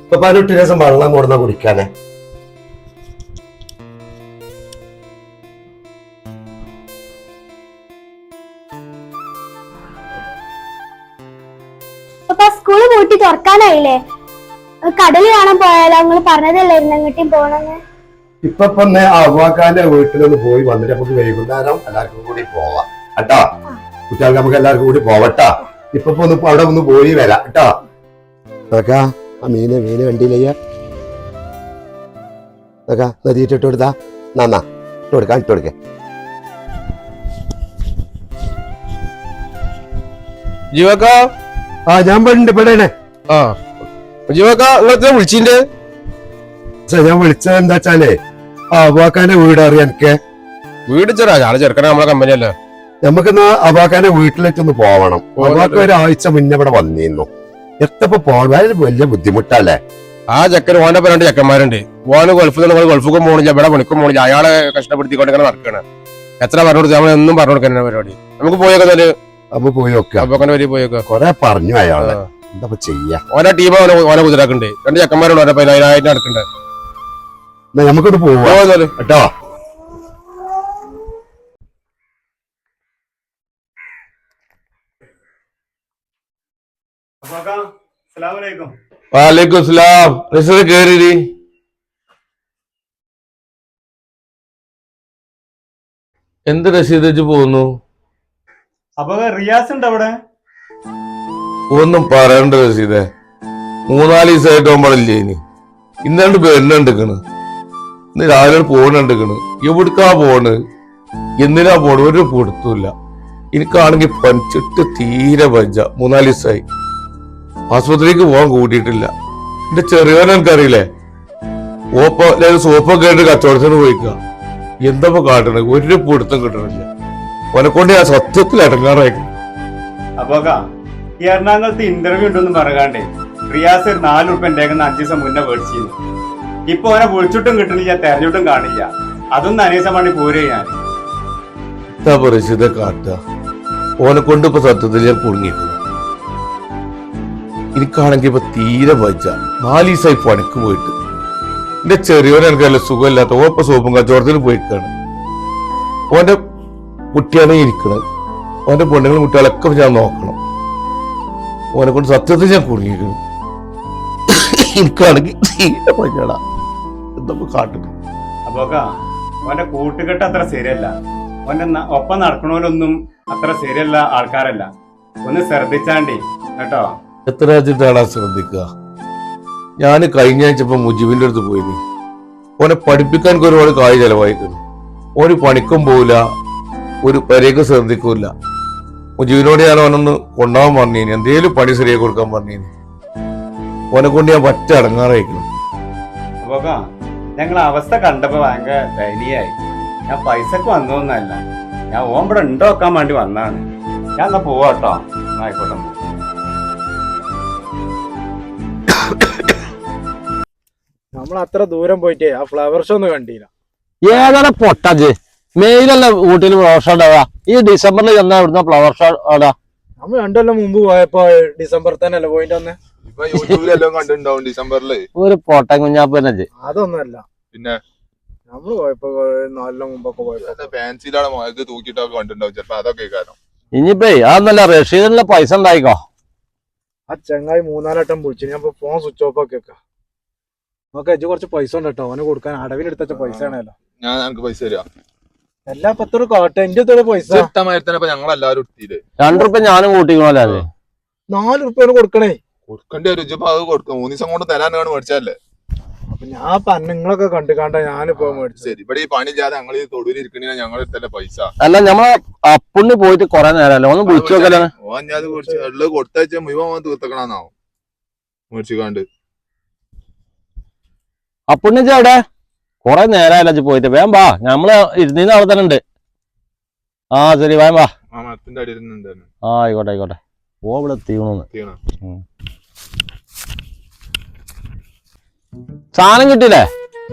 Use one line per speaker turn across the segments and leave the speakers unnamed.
ഇപ്പൊ 18 ദിവസം വെള്ളം കൊടുന്ന കുടിക്കാനെ.
സ്കൂള് പൂട്ടി തുറക്കാനായില്ലേ? കടല് കാണാൻ പോയാലോ? നിങ്ങൾ പറഞ്ഞതല്ലായിരുന്നു എങ്ങോട്ടും പോണെന്ന്.
ഇപ്പൊ അവ്വാക്കാന്റെ വീട്ടിലൊന്ന് പോയി വന്നിട്ട് നമുക്ക് വൈകുന്നേരം എല്ലാവർക്കും കൂടി പോവാം കേട്ടാ. കുട്ടികൾക്ക് നമുക്ക് എല്ലാവർക്കും കൂടി പോവട്ടാ. ഇപ്പൊ അവിടെ ഒന്ന് പോയി വരാം കേട്ടോ. അതൊക്കെ ആ മീന് കണ്ടില്ലയ്യ. അതൊക്കെ നദിയിട്ട് ഇട്ട് കൊടുത്താ നന്നാ ഇട്ട് കൊടുക്കാം. ഇട്ട് കൊടുക്കേ
ജീവക്ക.
ആ ഞാൻ പെടേണേ.
ആ ജീവക്ക വിളിച്ചിന്റെ.
ഞാൻ വിളിച്ചത് എന്താ വെച്ചാലേ അവ്വാക്കാന്റെ വീട് അറിയാം. എനിക്ക്
വീട് ചെറാ ഞാൻ ചെറുക്കനെ നമ്മളെ കമ്പനി അല്ലേ.
നമുക്കിന്ന് അവ്വാക്കാന്റെ വീട്ടിലേക്കൊന്ന് പോവണം. അവ്വാക്ക ഒരാഴ്ച മുന്നേ ഇവിടെ വന്നിരുന്നു. എത്തപ്പോ പോകാൻ വലിയ ബുദ്ധിമുട്ടല്ലേ.
ആ ചെക്കന് ഓന്റെ രണ്ട് ചെക്കന്മാരുണ്ട്. ഓന് ഗൾഫിൽ പോണില്ല, ഇവിടെ പണിക്കും പോണില്ല. അയാളെ കഷ്ടപ്പെടുത്തിക്കൊണ്ട് ഇങ്ങനെ നടക്കാണ്. എത്ര പറഞ്ഞു കൊടുത്തു നമ്മൾ എന്നും പറഞ്ഞു കൊടുക്കുന്ന പരിപാടി. നമുക്ക് പോയേക്കാല്
അപ്പൊ പോയോക്കെ
പോയേക്ക.
കൊറേ പറഞ്ഞു അയാളെ. എന്താ ചെയ്യാ?
ഓരോ ടീം ഓനെ കുതിരാക്കുന്നുണ്ട്. രണ്ട് ചെക്കന്മാരുണ്ട്. ഓരോ 10,000 നടക്കണ്ടേ.
നമുക്കൊന്ന് പോവാ കേട്ടോ.
വാലേക്കും സലാം. കേറി എന്ത് റഷീദ് പോകുന്നു?
അപ്പൊ റിയാസ് ഉണ്ട് അവിടെ?
ഒന്നും പറയണ്ട റഷീദേ. 3-4 ദിവസമായിട്ട് പോകണില്ലേ ഇനി. ഇന്നാണ്ട് വരുന്നുണ്ടിക്കണ്. ഇന്ന് രാവിലെ പോകണുണ്ടിക്കണ്. എവിടുക്കാ പോണ്, എന്തിനാ പോണ് ഒരു പൊടുത്തൂല്ല. എനിക്കാണെങ്കിൽ പനിച്ചിട്ട് തീരെ വജ്ജ. 3-4 ദിവസമായി ആശുപത്രിക്ക് പോകാൻ കൂട്ടിയിട്ടില്ല. എന്റെ ചെറിയവനെ എനിക്കറിയില്ലേ, സോപ്പൊക്കെ ആയിട്ട് കച്ചവടത്തിന് പോയിക്കുക. എന്തപ്പോ കാട്ടണ, ഒരു പൊടുത്തം കിട്ടണില്ല. ഓനെക്കൊണ്ട് ഞാൻ സത്യത്തിൽ ഇടങ്ങാറായിരിക്കും.
അപ്പൊ ഈ എറണാകുളത്ത് ഇന്റർവ്യൂ ഉണ്ടെന്ന് പറയാണ്ടേ റിയാസ് 4 ഉറുപ്പ്യ എന്റെ 5 ദിവസം മുന്നേ മേടിച്ചിരുന്നു. ഇപ്പൊ ഓനെ വിളിച്ചിട്ടും കിട്ടണില്ല, തെരഞ്ഞിട്ടും കാണില്ല. അതൊന്നും അനേസം വേണ്ടി പോരേ ഞാൻ.
എന്താ പരിസ്ഥിതി കാട്ടുക? ഓനെ കൊണ്ട് ഇപ്പൊ സത്യത്തിൽ ഞാൻ കുടുങ്ങിയിട്ടുണ്ട്. എനിക്കാണെങ്കിൽ ഇപ്പൊ തീരെ വജ്ജ. 4 ദിവസമായി പണിക്ക് പോയിട്ട്. എന്റെ ചെറിയോനെ എനിക്കല്ല സുഖമില്ലാത്ത. ഓപ്പ സോപ്പും കച്ചവടത്തിന് പോയിക്കാണ്. ഓന്റെ കുട്ടിയാണ് ഇരിക്കണത്. ഓന്റെ പെണ്ണുങ്ങളും കുട്ടികളൊക്കെ ഞാൻ നോക്കണം. ഓനെ കൊണ്ട് സത്യത്തിൽ ഞാൻ കുടുങ്ങിയിരിക്കുന്നു. എനിക്കാണെങ്കിൽ തീരെ വജ്ജടാ. എന്താ കാട്ടുക?
അപ്പൊ ഓന്റെ കൂട്ടുകെട്ട് അത്ര ശരിയല്ല. ഓന്റെ ഒപ്പം നടക്കണോലൊന്നും അത്ര ശരിയല്ല ആൾക്കാരല്ല. ഒന്ന് ശ്രദ്ധിച്ചാണ്ടി കേട്ടോ.
എത്ര വെച്ചിട്ടാണ് ശ്രദ്ധിക്കുക? ഞാൻ കഴിഞ്ഞ ആഴ്ച ഇപ്പൊ മുജീബിന്റെ അടുത്ത് പോയിന്. ഓനെ പഠിപ്പിക്കാൻ ഒരുപാട് കായ് ചെലവായിക്കുന്നു. ഓന് പണിക്കും പോവില്ല, ഒരു പരേക്ക് ശ്രദ്ധിക്കൂല. മുജീബിനോട് ഞാൻ ഓനൊന്ന് കൊണ്ടുപോകാൻ പറഞ്ഞേന്, എന്തേലും പണി ശരിയാക്കി കൊടുക്കാൻ പറഞ്ഞേന്. ഓനെ കൊണ്ട് ഞാൻ പറ്റ അടങ്ങാറായിരിക്കണം.
അപ്പൊ ഞങ്ങളെ അവസ്ഥ കണ്ടപ്പോ ഭയങ്കര ദയനീയായി. ഞാൻ പൈസക്ക് വന്നതൊന്നല്ല, ഞാൻ ഓമ്പടെ ഉണ്ടോക്കാൻ വേണ്ടി വന്നാണ്. ഞാൻ എന്നാ പോവാട്ടോ. ആയിക്കോട്ടെ.
നമ്മൾ അത്ര ദൂരം പോയിട്ടേ ആ ഫ്ലവർ ഷോ ഒന്നും കണ്ടില്ല.
ഏതാണ് പൊട്ടജ്? മെയിലല്ല ഊട്ടിയിൽ ഫ്ലവർ ഷോ ഉണ്ടാവുക. ഈ ഡിസംബറിൽ ചെന്നാ ഇവിടുന്ന് ഫ്ലവർ ഷോ ആടാ.
നമ്മൾ 2 കൊല്ലം മുമ്പ് പോയപ്പോ ഡിസംബർ തന്നെ അല്ലേ പോയിന്റ് വന്നേ.
കണ്ടിട്ടുണ്ടാവും ഡിസംബറില്.
ഒരു പൊട്ട കുഞ്ഞാപ്പനജ്.
അതൊന്നല്ല,
പിന്നെ
നമ്മള് പോയപ്പോ 4 കൊല്ലം മുമ്പൊക്കെ പോയപ്പോ
ഫാൻസിയിലാണ് മുഖത്ത് തൂക്കിയിട്ടൊക്കെ കണ്ടിട്ടുണ്ടാവും. ചിലപ്പോ അതൊക്കെ കാരണം.
ഇനിയിപ്പേ അതൊന്നല്ല, റഷീദിനുള്ള പൈസ ഉണ്ടായിക്കോ.
ആ ചങ്ങായി 3-4 വട്ടം വിളിച്ചു. ഞാൻ ഫോൺ സ്വിച്ച് ഓഫ് ആക്കി വെക്കാം. നമുക്ക് അജ് കുറച്ച് പൈസ ഉണ്ട് കേട്ടോ. അവന് കൊടുക്കാൻ അടവിനെടുത്ത പൈസ ആണല്ലോ.
ഞാൻ എനിക്ക് പൈസ തരാം.
എല്ലാ 10 കാട്ടെ എന്റെ പൈസ
ഞങ്ങൾ എല്ലാവരും എടുത്തില്ലേ.
2 റുപ്യ ഞാനും കൂട്ടിക്കണല്ലേ. അത്
4 റുപ്യ കൊടുക്കണേ.
കൊടുക്കേണ്ടി വരും. ഇപ്പൊ അത് കൊടുക്കും. 3 ദിവസം കൊണ്ട് തരാനാണ് മേടിച്ചല്ലേ.
അപ്പൊ ഞാൻ നിങ്ങളൊക്കെ കണ്ടുകാണ്ട ഞാനിപ്പോ മേടിച്ചു.
ശരി, ഇവിടെ ഈ പണി ചെയ്യാതെ ഞങ്ങൾ ഈ തൊടുവിൽ ഇരിക്കണ ഞങ്ങൾ എടുത്തല്ലേ പൈസ.
അല്ല, ഞമ്മളെ അപ്പുണ്ണി പോയിട്ട് കൊറേ നേരമല്ലോ. ഒന്ന് വിളിച്ചു നോക്കലാണ്.
ഓൻ ഞാൻ ഉള്ളത് കൊടുത്തയച്ച മുഴുവൻ തീർത്തക്കണെന്നാവും മേടിച്ചുകാണ്ട്.
അപ്പുണ്ണി എവിടെ? കൊറേ നേരമല്ല പോയിട്ട്. വേം വാ, ഞമ്മള് ഇരുന്നീന്ന് അവിടെ തന്നെ ഉണ്ട്. ആ ശരി, വേം വാ.
ആ മരത്തിന്റെ അടിയിൽ
ആ ആയിക്കോട്ടെ ആയിക്കോട്ടെ. ഓ ഇവിടെ തീവണോന്ന് സാധനം കിട്ടിയില്ലേ?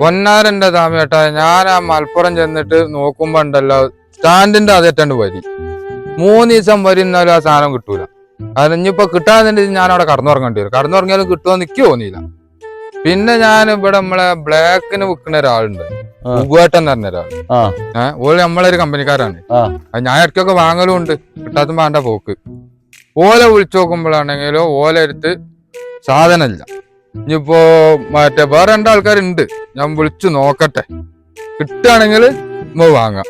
പൊന്നാരന്റെ താമേട്ടാ, ഞാൻ ആ മലപ്പുറം ചെന്നിട്ട് നോക്കുമ്പോ ഉണ്ടല്ലോ സ്റ്റാൻഡിന്റെ അതേറ്റണ്ട് വരി. 3 ദിവസം വരുന്നാലും ആ സാധനം കിട്ടൂല. അതിനിപ്പോ കിട്ടാതെ ഞാൻ അവിടെ കടന്നുറങ്ങേണ്ടി വരും. കടന്നുറങ്ങിയാലും കിട്ടുമോ എനിക്ക് തോന്നിയില്ല. പിന്നെ ഞാൻ ഇവിടെ നമ്മളെ ബ്ലാക്കിന് വിൽക്കുന്ന ഒരാളുണ്ട്,
ആ.
ഉഗുവേട്ടൻ എന്ന് പറഞ്ഞ ഒരാൾ.
ആ.
ഓല് നമ്മളൊരു കമ്പനിക്കാരാണ്.
ആ.
അത് ഞാൻ ഇടയ്ക്കൊക്കെ വാങ്ങലും ഉണ്ട്, കിട്ടാത്ത വേണ്ട പോക്ക്. ഓല വിളിച്ചു നോക്കുമ്പോഴാണെങ്കിലോ ഓല എടുത്ത് സാധനമില്ല. ഇനിയിപ്പോ മറ്റേ വേറെ 2 ആൾക്കാരുണ്ട്, ഞാൻ വിളിച്ചു നോക്കട്ടെ, കിട്ടുകയാണെങ്കിൽ നമ്മൾ വാങ്ങാം.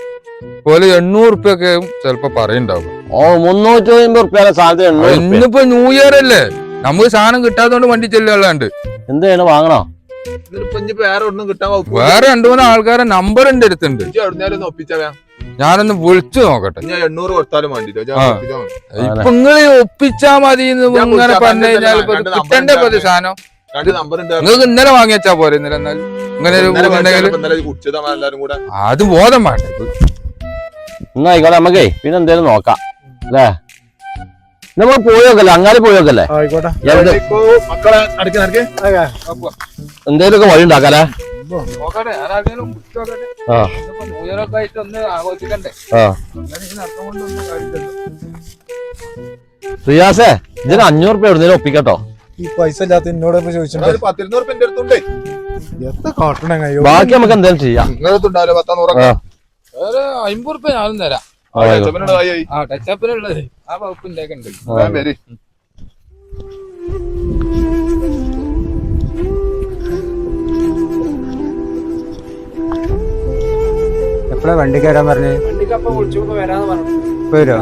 ഓല് 800 ഉറുപ്പ്യൊക്കെ ചിലപ്പോ പറയുണ്ടാവും.
350 റുപ്യ സാധനം
ഇന്നിപ്പോ ന്യൂ ഇയർ അല്ലേ, നമുക്ക് സാധനം കിട്ടാത്തതുകൊണ്ട് വണ്ടി ചെല്ലുള്ളാണ്ട്.
എന്ത് ചെയ്യണം, വാങ്ങണോ?
വേറെ ഒന്നും കിട്ടാൻ
വേറെ 2-3 ആൾക്കാരെ നമ്പർ എന്റെ അടുത്തുണ്ട്,
ഒപ്പിച്ചാ
ഞാനൊന്ന് വിളിച്ചു നോക്കട്ടെ.
800 കൊടുത്താലും വേണ്ടിട്ടോ.
ഇപ്പൊ നിങ്ങള് ഒപ്പിച്ചാ മതി ഇങ്ങനെ പറഞ്ഞു കഴിഞ്ഞാൽ കിട്ടണ്ടേ പതി സാധനം. നിങ്ങൾക്ക് ഇന്നലെ വാങ്ങി വെച്ചാ പോരെ, ഇന്നലെ എന്നാലും ഇങ്ങനെ ഒരു അത് ബോധം വേണ്ട.
എന്നാ ആയിക്കോട്ടെ, നമുക്കേ പിന്നെ എന്തേലും നോക്കാം അല്ലേ. നമ്മൾ പോയോക്കല്ലേ, അങ്ങാടി പോയോക്കല്ലേ,
ആയിക്കോട്ടെ.
മക്കളെ നടക്കി നടക്കി
എന്തേലും ഒക്കെ വഴി ഉണ്ടാക്കാല്ലേ. ആ. റിയാസേ, ഇതിന് 500 റുപ്യ എവിടുന്നേലും ഒപ്പിക്കട്ടോ.
ഈ പൈസ ഇല്ലാത്ത എന്നോട് ചോദിച്ചിട്ടുണ്ട്.
10-200 റുപ്യ എന്റെ അടുത്തുണ്ട്.
എത്ര കാട്ടണേ
ബാക്കി നമുക്ക് എന്തേലും ചെയ്യാം.
നിങ്ങളടുത്തുണ്ടാവില്ല 10-100.
50 ഉറുപ്പ്യ ഞാനും തരാം. ടച്ചപ്പിനുള്ളത് ആ വകുപ്പിന്റെ ഉണ്ട്.
എപ്പോഴാ വണ്ടി കയറാൻ പറഞ്ഞേ? വരോ?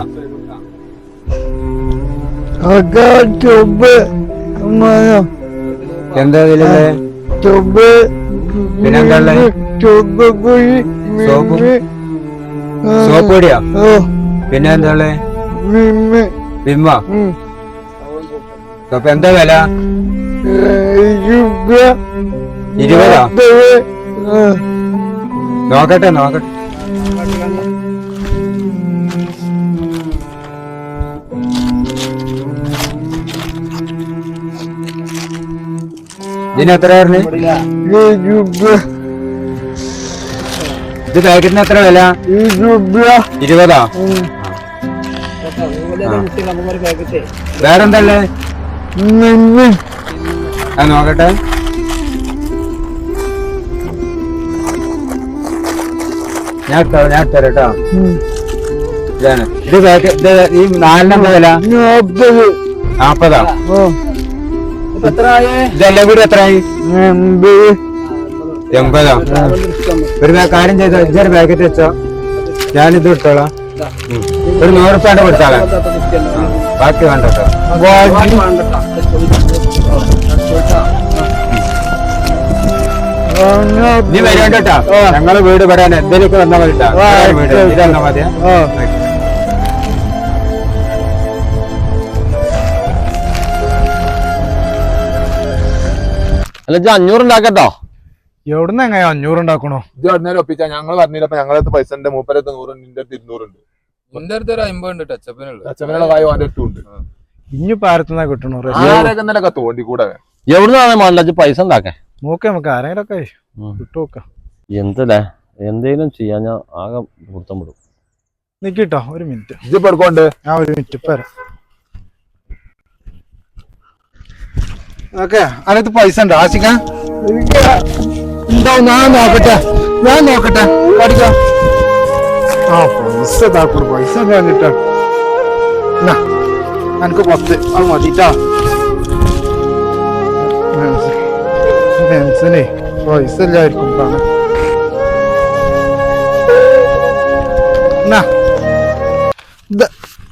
എന്താ ഇതിലേ? പിന്നെന്താ സോപ്പ് പൊടിയാ? പിന്നെ എന്താ വിമ്മ? അപ്പൊ എന്താ വില? 20? നോക്കട്ടെ നോക്കട്ടെ. ഇതിന് എത്ര പറഞ്ഞു? ഇത് പാക്കറ്റിന് എത്ര വില? 20. വേറെന്തല്ലേ? നോക്കട്ടെ. ഞാൻ തരട്ടോ. ഇതാണ് ഇത് പാക്കറ്റ്. ഈ 4 വില 40. ഇതെല്ലാം കൂടി എത്രയായി? 80. ഒരു കാര്യം ചെയ്തോ, ഇതൊരു പാക്കറ്റ് വെച്ചോ, ഞാനിത് ഇട്ടോളാം. ഒരു 100 റുപ്യ കൊടുത്താളാം, ബാക്കി വേണ്ട കേട്ടോ. നീ വരേണ്ട കേട്ടോ, ഞങ്ങള് വീട് പറയാൻ എന്തെങ്കിലുമൊക്കെ വന്നാൽ മതി കേട്ടോ. വീട് ഇതന്നാ മതിയാ.
അല്ല 500 ഉണ്ടാക്കട്ടോ.
എവിടുന്ന് എങ്ങനെ 500 ഉണ്ടാക്കണോ?
ഇത് പറഞ്ഞാലും ഒപ്പിച്ചാ. ഞങ്ങൾ പറഞ്ഞില്ലപ്പോ ഞങ്ങളടുത്ത് പൈസ ഉണ്ട്. 30 100 നിന്റെ അടുത്ത് 200 ഉണ്ട്.
എന്റെ അടുത്ത് ഒരു 50 ഉണ്ട് ടച്ചപ്പിനുള്ളത്.
അച്ഛനുള്ള കായോ അവന്റെ അടുത്തും ഉണ്ട്.
ഇനി പാരത്തുനിന്നാ കിട്ടണോ?
ആരൊക്കെ തോണ്ടി കൂടെ
എവിടുന്നാണ് മണ്ടച്ച് പൈസ ഉണ്ടാക്കേ?
നോക്കാം, നമുക്ക് ആരെങ്കിലൊക്കെ കിട്ടുമോക്കാം.
എന്തല്ലേ, എന്തേലും ചെയ്യാൻ ഞാൻ ആകെ വൃത്തം വിടും.
നിക്കിട്ടോ, ഒരു മിനിറ്റ്.
ഇതിപ്പോ എടുക്കോണ്ട്.
ആ ഒരു മിനിറ്റ് വരാം. ഓക്കെ, അതിനകത്ത് പൈസ ഉണ്ടോ ആശിക്ക? ഉണ്ടാവും, ഞാൻ നോക്കട്ടെ പഠിക്കാം. ആ പൈസ താക്കൂട്, പൈസ കിട്ടാ. എനിക്ക് 10 അത് മതിട്ടാ. ടെൻഷനേ, പൈസ ഇല്ലായിരിക്കും.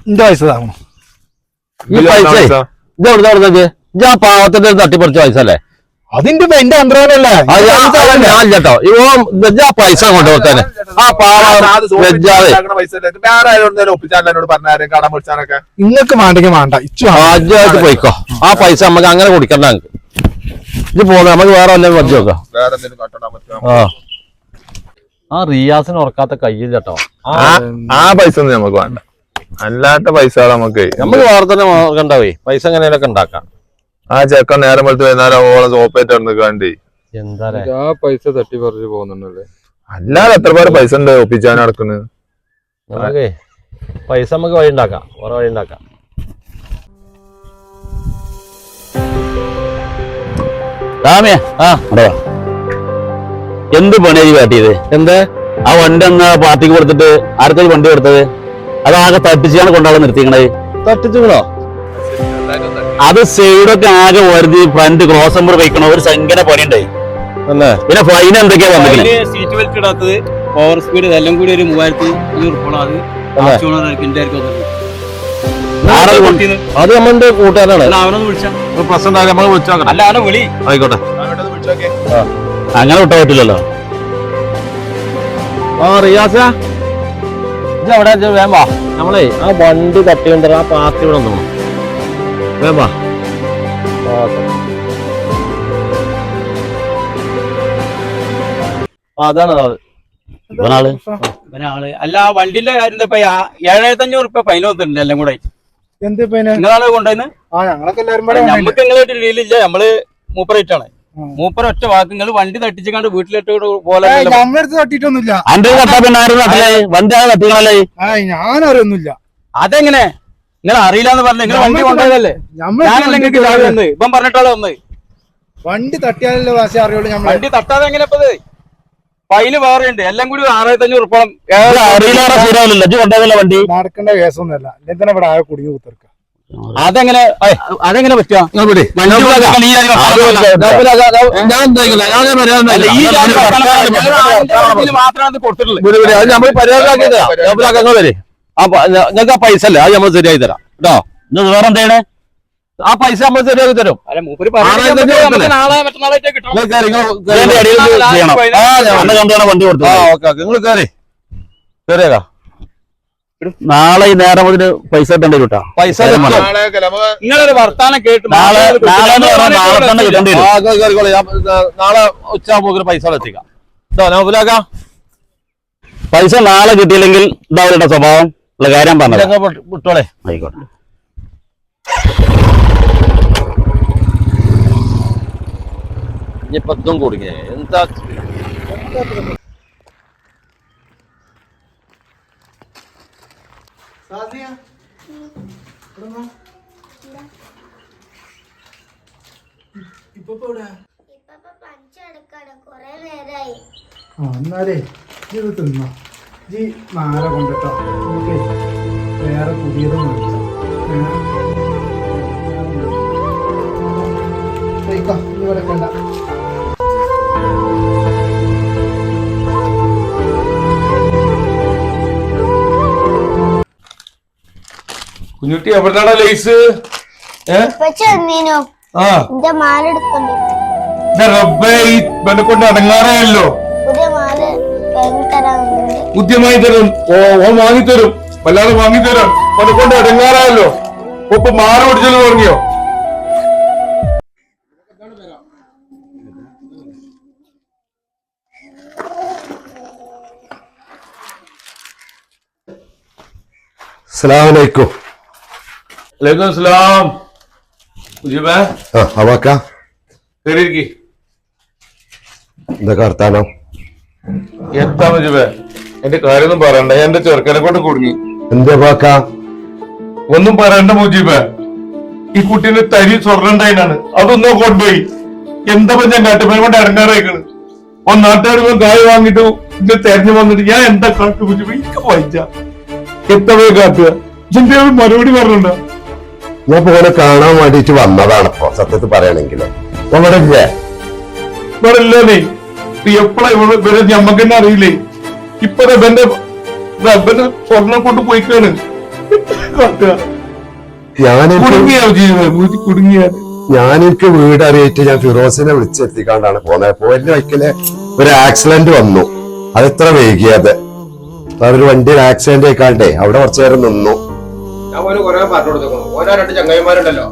എന്റെ പൈസ താങ്ങണം.
ഈ പൈസ ഇതെവിടുന്ന ഞാൻ പാവത്തിന്റെ തട്ടിപ്പറിച്ച പൈസ അല്ലേ?
അതിന്റെ എന്റെ അന്തരല്ലേ?
ഞാനില്ലട്ടോ. പൈസ കൊണ്ടുപോകാനെ ആ പാവ വെജാതെ
ഇങ്ങക്ക് വേണ്ടെങ്കിൽ വേണ്ട,
ആദ്യമായിട്ട് പോയിക്കോ. ആ പൈസ നമുക്ക് അങ്ങനെ കൊടുക്കണ്ട. ഇത് പോണ നമുക്ക് വേറെ വല്ലതും മതി നോക്കാം. ആ റിയാസിന് ഉറക്കാത്ത കയ്യിൽ കേട്ടോ.
ആ പൈസ ഒന്നും നമുക്ക് വേണ്ട, അല്ലാത്ത പൈസ നമുക്ക്
വേറെ തന്നെ നോക്കണ്ടാവേ. പൈസ എങ്ങനെയൊക്കെ ഉണ്ടാക്കാം.
ആ ചെക്കൻ നേരം വെളുത്ത് വൈകുന്നേരം ഓളം സോപ്പേറ്റ് കണ്ടേ.
എന്താ
ആ പൈസ തട്ടിപ്പറിച്ച് പോകുന്നുണ്ടല്ലേ?
അല്ലാതെ എത്ര പേര് പൈസ ഉണ്ട് ഒപ്പിച്ചാൻ നടക്കുന്നത്?
നമുക്കേ പൈസ നമുക്ക് വഴി ഉണ്ടാക്കാം, വേറെ വഴി ഉണ്ടാക്കാം. രാമേ എന്ത് പണിയായി കാട്ടിയത്? എന്ത് ആ വണ്ടി എന്നാ പാർട്ടിക്ക് കൊടുത്തിട്ട് ആർക്കൊരു വണ്ടി കൊടുത്തത്? അതാകെ തട്ടിച്ചാണ് കൊണ്ടാളെ നിർത്തിക്കണത്. തട്ടിച്ചുകളോ? അത് സൈഡൊക്കെ ആകെ വരുതി ഫ്രണ്ട് ക്രോസ് നമ്പർ വയ്ക്കണോ ഒരു സംഖ്യ പണിയുണ്ടായി. പിന്നെ ഫൈൻ എന്തൊക്കെയാ വന്നിട്ട്?
സീറ്റ് ബെൽറ്റ് ഇടാത്തത്, ഓവർ സ്പീഡ്, ഇതെല്ലാം കൂടി ഒരു 3500
അത് നമ്മളുടെ കൂട്ടുകാരാണ്.
അവനൊന്ന് വിളിച്ചാ
പ്രശ്നം നമ്മൾ വിളിച്ചാൽ
അല്ല അവനെ വിളി.
ആയിക്കോട്ടെ. അങ്ങനെ വിട്ടാ പറ്റില്ലല്ലോ. റിയാസ എവിടെ വേം വാ. നമ്മളെ ആ വണ്ടി തട്ടിയുണ്ട് ആ പാർട്ടി ഇവിടെ തോന്നും. വേം വാ. അതാണ് ഇവനാള്.
അല്ല ആ വണ്ടിന്റെ കാര്യം 7500 ഫൈൻ വന്നിട്ടുണ്ട് എല്ലാം കൂടെ. നിങ്ങളാണ് കൊണ്ടുവന്ന് നമുക്ക് നിങ്ങളായിട്ട് ഡീലില്ല. നമ്മള് മൂപ്പറേറ്റാണ്. മൂപ്പര ഒറ്റ വാക്ക് നിങ്ങൾ വണ്ടി തട്ടിച്ചാണ്ട് വീട്ടിലിട്ട് പോലെ
തട്ടിട്ടൊന്നുമില്ല.
ഞാനറിയൊന്നുമില്ല. അതെങ്ങനെ നിങ്ങൾ അറിയില്ലാന്ന് പറഞ്ഞു? നിങ്ങൾ വണ്ടി കൊണ്ടുപോയതല്ലേ? ഞാനല്ല നിങ്ങൾക്ക് ചാവി വന്ന് ഇപ്പം പറഞ്ഞിട്ടാളെ വന്ന്.
വണ്ടി തട്ടിയാലല്ലേ വാശി അറിയുള്ളൂ.
വണ്ടി തട്ടാതെ എങ്ങനെ ഇപ്പത്? ഫൈന് വേറെ ഉണ്ട്. എല്ലാം കൂടി 6500
വണ്ടി
നടക്കേണ്ട കേസൊന്നുമല്ല. എന്തിനാ ഇവിടെ ആകെ കുടുങ്ങി കുത്തിർക്ക?
അതെങ്ങനെ പറ്റുക? മാത്രമാണ് കൊടുത്തിട്ടുള്ളത്.
നമ്മൾ പരിഹാരം ഞങ്ങൾക്ക് ആ പൈസ അല്ലേ അത് നമ്മൾ ശരിയായി തരാം കേട്ടോ. വേറെ എന്താണ് ആ പൈസ നമ്മൾ ശരിയാക്കി തരും. വണ്ടി കൊടുത്തു. നിങ്ങൾ കയറി കയറിയേക്കാ. നാളെ ഈ നേരം മുതൽ പൈസ കിട്ടേണ്ടി വരും കേട്ടോ. പൈസ
നിങ്ങളൊരു വർത്താനം കേട്ട്
നാളെ തന്നെ കിട്ടേണ്ടി വരും. നാളെ ഉച്ചയാകുമ്പോൾ പൈസ എത്തിക്കാം കേട്ടോ. പൈസ നാളെ കിട്ടിയില്ലെങ്കിൽ ഇതാ അവരുടെ സ്വഭാവം ഉള്ള കാര്യം പറഞ്ഞു വിട്ടോളെ. ആയിക്കോട്ടെ. ഇനിയിപ്പം കൊടുക്കേ എന്താ
എന്നാലേ ഇത് തിന്നോ. ജി നാളെ കൊണ്ടിട്ടോ നമുക്ക് വേറെ പുതിയതും കിടക്കണ്ട.
കുഞ്ഞുട്ടി എവിടെയാണോ ലൈസ്? ഇവനെ കൊണ്ട് അടങ്ങാറല്ലോ. ബുദ്ധിമായി തരും. ഓ വാങ്ങിത്തരും. വല്ലാതെ വാങ്ങിത്തരും. അവനെ കൊണ്ട് അടങ്ങാറായല്ലോ. ഇപ്പൊ മാറി പിടിച്ചത് തുടങ്ങിയോ?
അസ്സലാമലൈക്കും.
വലൈക്കും അസ്സലാം. മുജീബേ കേറിയിരിക്കി.
എന്തൊക്കെ വർത്താനം?
എന്താ മുജീബേ എന്റെ കാര്യമൊന്നും പറയണ്ട. ഞാൻ എന്റെ ചെറുക്കനെ കൊണ്ട് കുടുങ്ങി.
എന്താ പാക്ക?
ഒന്നും പറയണ്ട മുജീബേ. ഈ കുട്ടീന് തരി സ്വർണ്ണണ്ടായിനാണ്. അതൊന്നും കൊണ്ടുപോയി. എന്താ ഞാൻ കാട്ടുപോയി കൊണ്ട് ഇറങ്ങാറായിക്കണ്. നാട്ടുകാർ കായ് വാങ്ങിട്ട് ഇത് തെരഞ്ഞു വന്നിട്ട് ഞാൻ എന്താ കാട്ടു മുജീബ്? എനിക്ക് വായിച്ച എത്ര പോയി കാട്ടുക? ഇതിന്റെ മറുപടി പറഞ്ഞിട്ടുണ്ടോ?
ഞാൻ പോലെ കാണാൻ വേണ്ടിട്ട് വന്നതാണ്. ഇപ്പൊ സത്യത്തിൽ പറയണെങ്കില് ഇവിടെ ഇല്ലേ?
ഇവിടെ ഇല്ലേ? എപ്പോഴാ ഇവിടെ ഞമ്മക്ക് തന്നെ അറിയില്ലേ? ഇപ്പൊ ഇവന്റെ സ്വർണം കൊണ്ട് പോയിക്കാണ്.
ഞാൻ എനിക്ക് വീട് അറിയിട്ട് ഞാൻ ഫിറോസിനെ വിളിച്ചെത്തിക്കാണ്ടാണ് പോന്നത്. പോയിന്റെ വൈക്കല് ഒരു ആക്സിഡന്റ് വന്നു. അതെത്ര വൈകിയത്? വേറൊരു വണ്ടിയിൽ ആക്സിഡന്റ് ആയിക്കാണ്ടേ അവിടെ കുറച്ചു നേരം നിന്നു.
ഞാൻ ഓരോ കുറെ പറഞ്ഞു കൊടുത്തു. ഓരോ 2 ചങ്ങായിമാരുണ്ടല്ലോ,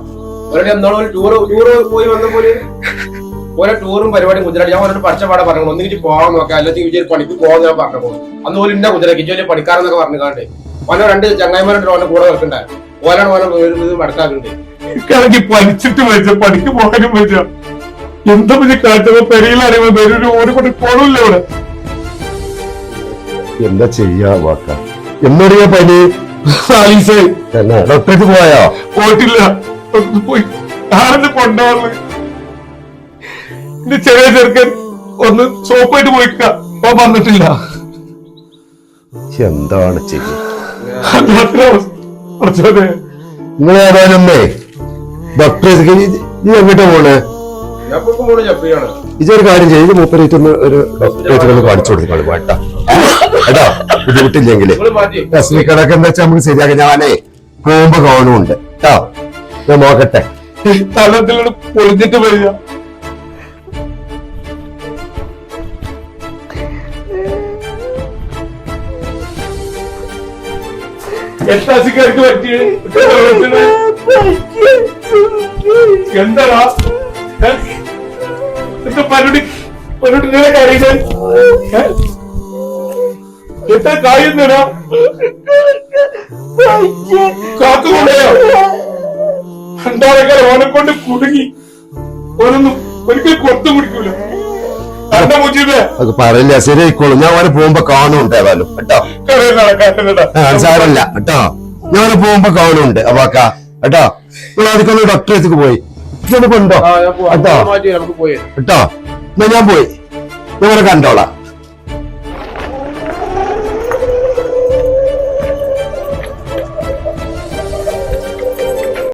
ഓരോ എന്താണ് ടൂറ് പോയി വന്നപോലെ ഓരോ ടൂറും പരിപാടിയും കുതിരാട്ടി. ഞാൻ ഓരോ പഠിച്ചപാടെ പറഞ്ഞു ഒന്നിച്ച് പോകാൻ നോക്കാം, അല്ലെങ്കിൽ വിജയ പണിക്ക് പോകാൻ ഞാൻ പറഞ്ഞു. അന്ന് പോലും ഇന്ന കുതിരാക്കി വലിയ പണിക്കാരെന്നൊക്കെ പറഞ്ഞു കാണ്ടേ ഓരോ 2 ചങ്ങായിമാരുണ്ട് ഓരോ കൂടെ നിൽക്കണ്ടേ. ഓരോണ് ഓരോ മടക്കാറുണ്ട്.
പഠിച്ചിട്ട് വെച്ച പണിക്ക് പോകാനും വെച്ച എന്താ കാട്ടുമ്പോ പെരയിലറിയുമ്പോ പേരൊരു ഓരോ കൊണ്ട് പോണില്ല ഇവിടെ.
എന്താ ചെയ്യാ വാക്ക? എന്നോടിയ പനി തന്നെ ഡോക്ടർക്ക് പോയോ?
പോയിട്ടില്ല. പോയി ആരെന്ന് കൊണ്ടുപോകുന്നത്? ഇത് ചെറിയ ചെറുക്കൻ ഒന്ന് സോപ്പായിട്ട് പോയിക്ക അപ്പൊ വന്നിട്ടില്ല.
എന്താണ് ചെയ്യും?
നിങ്ങൾ
ഏതായാലുമേ ഡോക്ടറെ എങ്ങോട്ടാ പോണേ?
ഞാൻ ഇപ്പൊ പോണു ജഫ്രിയാണ്.
ഇതൊരു കാര്യം ചെയ്ത് മൂപ്പരേറ്റൊന്ന് ഒരു ഡോക്ടറെ ഒന്ന് കാണിച്ചു കൊടുക്കണം കേട്ടാ. കേട്ടോ ബുദ്ധിമുട്ടില്ലെങ്കില്
നിങ്ങൾ മാറ്റി
കടക്ക് എന്താ വെച്ചാൽ നമുക്ക് ശരിയാക്കാം. ഞാനേ പോകുമ്പോ കാണുന്നുണ്ട് കേട്ടോ. ഞാൻ നോക്കട്ടെ.
തലത്തിലൂടെ പൊളിഞ്ഞിട്ട് വരിക. എട്ടാസിക്കാർക്ക് പറ്റിയ എന്താടാ എന്താ പരിപാടി പരിപാടി കാര്യങ്ങൾ എത്ര കാര്യം തരാ കാത്തുകൊണ്ടോ രണ്ടാളെക്കാർ ഓനെ കൊണ്ട് കുടുങ്ങി ഓനൊന്നും ഒരിക്കലും കൊത്തു പിടിക്കൂല. കണ്ട മുജീബേ
അത് പറയില്ല, ശരിയായിക്കോളും. ഞാൻ അവനെ പോകുമ്പോ കാണുന്നുണ്ട് ഏതായാലും കേട്ടോ. സാരല്ല കേട്ടോ. ഞാൻ പോകുമ്പോ കാണുന്നുണ്ട് അവാക്ക കേട്ടോ. നിങ്ങൾ അതൊക്കെ ഡോക്ടറേക്ക് പോയി ഇതൊന്ന് കൊണ്ടോ കേട്ടോ
മാറ്റി നമുക്ക് പോയി
കേട്ടോ. എന്നാ ഞാൻ പോയി. ഞാൻ കണ്ടോളാം.